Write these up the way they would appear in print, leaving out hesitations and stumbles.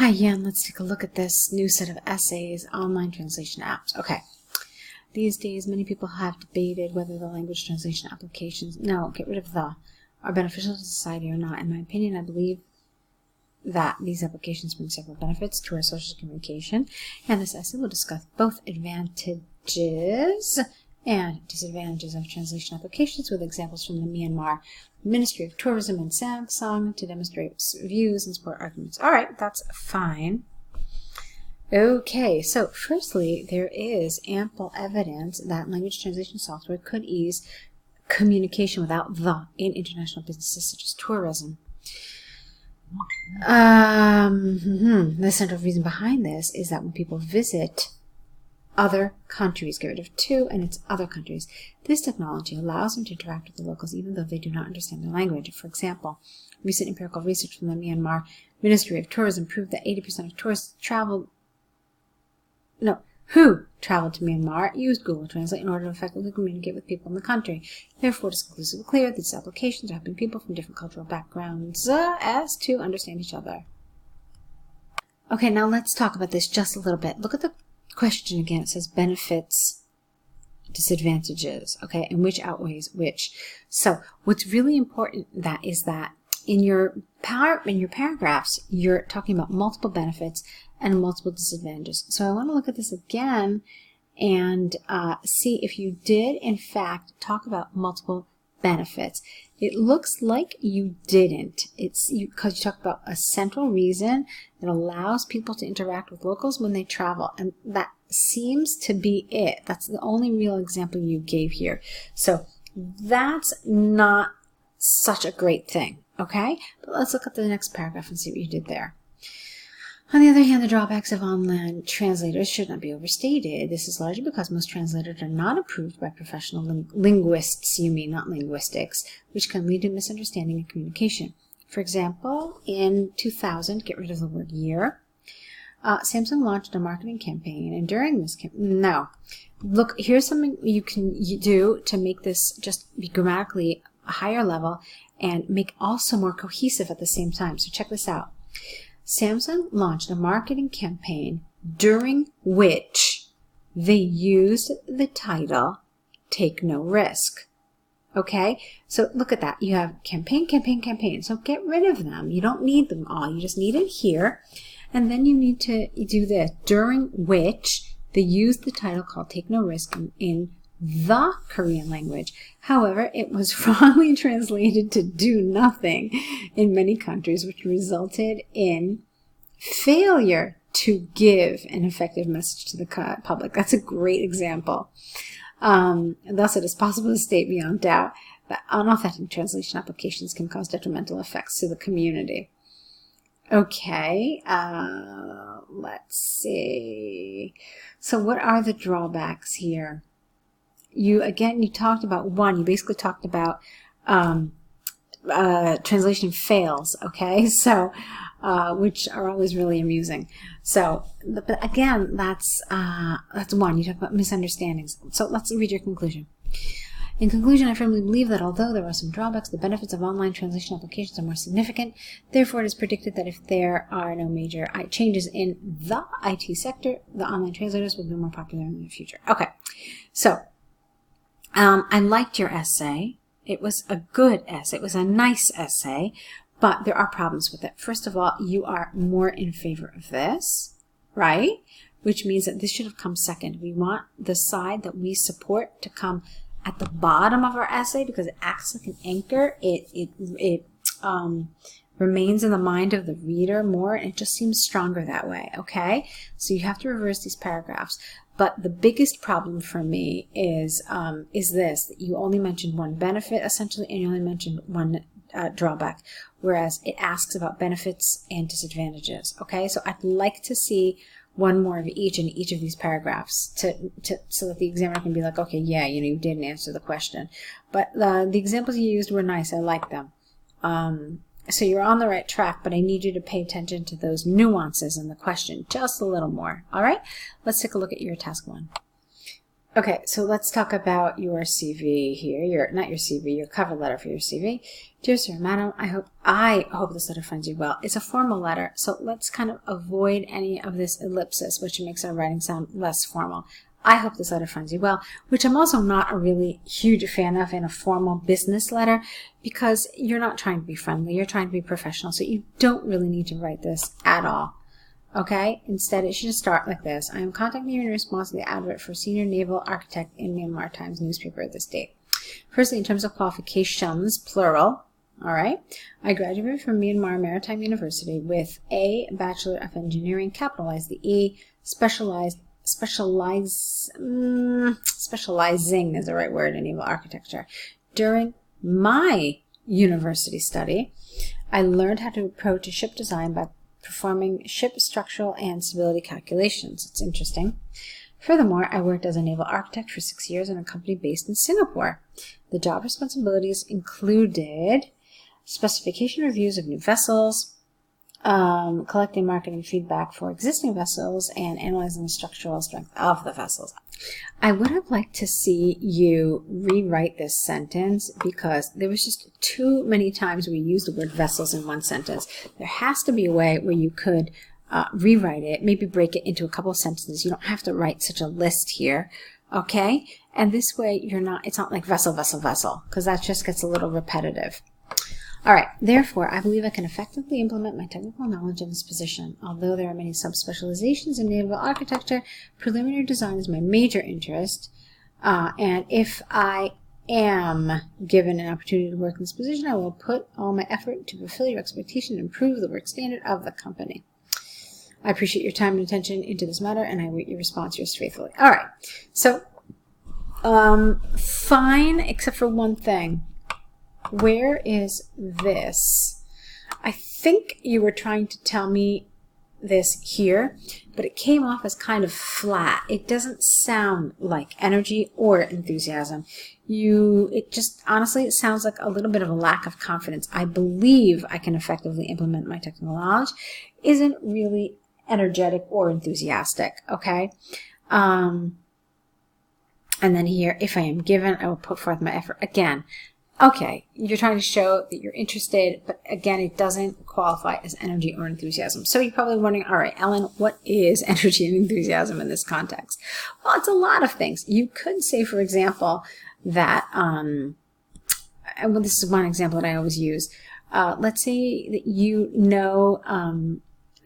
Hi, Yan. Let's take a look at this new set of essays, online translation apps. Okay. These days, many people have debated whether the language translation applications, no, get rid of the, are beneficial to society or not. In my opinion, I believe that these applications bring several benefits to our social communication, and this essay will discuss both advantages and disadvantages of translation applications with examples from the Myanmar Ministry of Tourism and Samsung to demonstrate views and support arguments. All right, that's fine. Okay, so firstly, there is ample evidence that language translation software could ease communication without the in international businesses such as tourism. The central reason behind this is that when people visit other countries, get rid of to, and it's other countries, this technology allows them to interact with the locals even though they do not understand their language. For example, recent empirical research from the Myanmar Ministry of Tourism proved that 80% of tourists who traveled to Myanmar used Google Translate in order to effectively communicate with people in the country. Therefore, it is conclusively clear that these applications are helping people from different cultural backgrounds as to understand each other. Okay, now let's talk about this just a little bit. Look at the question again. It says benefits, disadvantages, okay, and which outweighs which. So what's really important is that in your paragraphs, you're talking about multiple benefits and multiple disadvantages. So I want to look at this again and see if you did, in fact, talk about multiple benefits. It looks like you didn't. It's because you talked about a central reason that allows people to interact with locals when they travel, and that seems to be it. That's the only real example you gave here. So that's not such a great thing, okay? But let's look at the next paragraph and see what you did there. On the other hand, the drawbacks of online translators should not be overstated. This is largely because most translators are not approved by professional linguists, not linguistics, which can lead to misunderstanding and communication. For example, in 2000, get rid of the word year, Samsung launched a marketing campaign, and during this look, here's something you can do to make this just be grammatically a higher level and make also more cohesive at the same time. So check this out. Samsung launched a marketing campaign during which they used the title, Take No Risk. Okay, so look at that. You have campaign, campaign, campaign. So get rid of them. You don't need them all. You just need it here. And then you need to do this, during which they used the title called Take No Risk in the Korean language. However, it was wrongly translated to do nothing in many countries, which resulted in failure to give an effective message to the public. That's a great example. Thus, it is possible to state beyond doubt that unauthentic translation applications can cause detrimental effects to the community. Okay, let's see. So what are the drawbacks here? You talked about one. You basically talked about translation fails, okay? So, which are always really amusing. So, but again, that's one. You talk about misunderstandings. So let's read your conclusion. In conclusion, I firmly believe that although there are some drawbacks, the benefits of online translation applications are more significant. Therefore, it is predicted that if there are no major changes in the IT sector, the online translators will be more popular in the future. Okay, so I liked your essay. It was a good essay. It was a nice essay, but there are problems with it. First of all, you are more in favor of this, right? Which means that this should have come second. We want the side that we support to come at the bottom of our essay because it acts like an anchor. It remains in the mind of the reader more, and it just seems stronger that way, okay? So you have to reverse these paragraphs. But the biggest problem for me is this, that you only mentioned one benefit, essentially, and you only mentioned one drawback, whereas it asks about benefits and disadvantages, okay? So I'd like to see one more of each in each of these paragraphs so that the examiner can be like, okay, yeah, you didn't answer the question. But the examples you used were nice. I like them. So you're on the right track, but I need you to pay attention to those nuances in the question just a little more. All right, let's take a look at your task one. Okay, so let's talk about your CV here. Not your CV, your cover letter for your CV. Dear Sir, Madam, I hope this letter finds you well. It's a formal letter, so let's kind of avoid any of this ellipsis, which makes our writing sound less formal. I hope this letter finds you well, which I'm also not a really huge fan of in a formal business letter, because you're not trying to be friendly, you're trying to be professional, so you don't really need to write this at all. Okay, instead it should just start like this. I am contacting you in response to the advert for Senior Naval Architect in Myanmar Times newspaper at this date. Firstly, in terms of qualifications, plural, all right, I graduated from Myanmar Maritime University with a Bachelor of Engineering, capitalize the E, specializing is the right word in naval architecture. During my university study, I learned how to approach a ship design by performing ship structural and stability calculations. It's interesting. Furthermore, I worked as a naval architect for 6 years in a company based in Singapore. The job responsibilities included specification reviews of new vessels, collecting marketing feedback for existing vessels, and analyzing the structural strength of the vessels. I would have liked to see you rewrite this sentence because there was just too many times we used the word vessels in one sentence. There has to be a way where you could rewrite it, maybe break it into a couple of sentences. You don't have to write such a list here, okay? And this way it's not like vessel, vessel, vessel, because that just gets a little repetitive. All right, therefore, I believe I can effectively implement my technical knowledge in this position. Although there are many subspecializations in naval architecture, preliminary design is my major interest, and if I am given an opportunity to work in this position, I will put all my effort to fulfill your expectation and improve the work standard of the company. I appreciate your time and attention into this matter, and I await your response. Yours faithfully. All right, so fine, except for one thing. Where is this? I think you were trying to tell me this here, but it came off as kind of flat. It doesn't sound like energy or enthusiasm. Honestly, it sounds like a little bit of a lack of confidence. I believe I can effectively implement my technical knowledge. Isn't really energetic or enthusiastic, okay? And then here, if I am given, I will put forth my effort. Again, okay, you're trying to show that you're interested, but again, it doesn't qualify as energy or enthusiasm. So you're probably wondering, all right, Ellen, what is energy and enthusiasm in this context? Well, it's a lot of things. You could say, for example, that, well, this is one example that I always use. Let's say that you know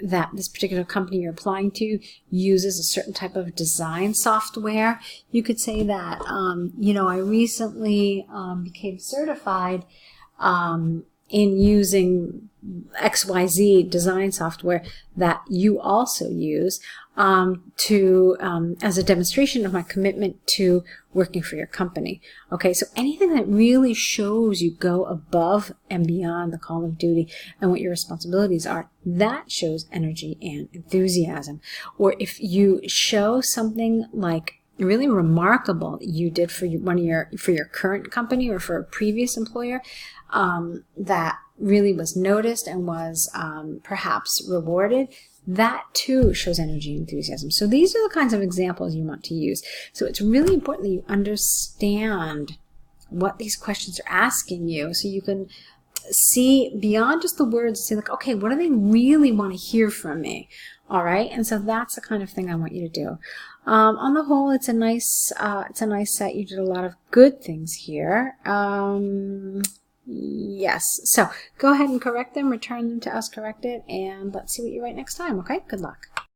that this particular company you're applying to uses a certain type of design software. You could say that, I recently became certified in using XYZ design software that you also use as a demonstration of my commitment to working for your company. Okay, so anything that really shows you go above and beyond the call of duty and what your responsibilities are, that shows energy and enthusiasm. Or if you show something like really remarkable that you did for your current company or for a previous employer, that really was noticed and was perhaps rewarded, that too shows energy and enthusiasm. So these are the kinds of examples you want to use. So it's really important that you understand what these questions are asking you so you can see beyond just the words and say, like, okay, what do they really want to hear from me? All right, and so that's the kind of thing I want you to do. On the whole, it's a nice set. You did a lot of good things here. Yes, so go ahead and correct them, return them to us corrected, and let's see what you write next time, okay? Good luck.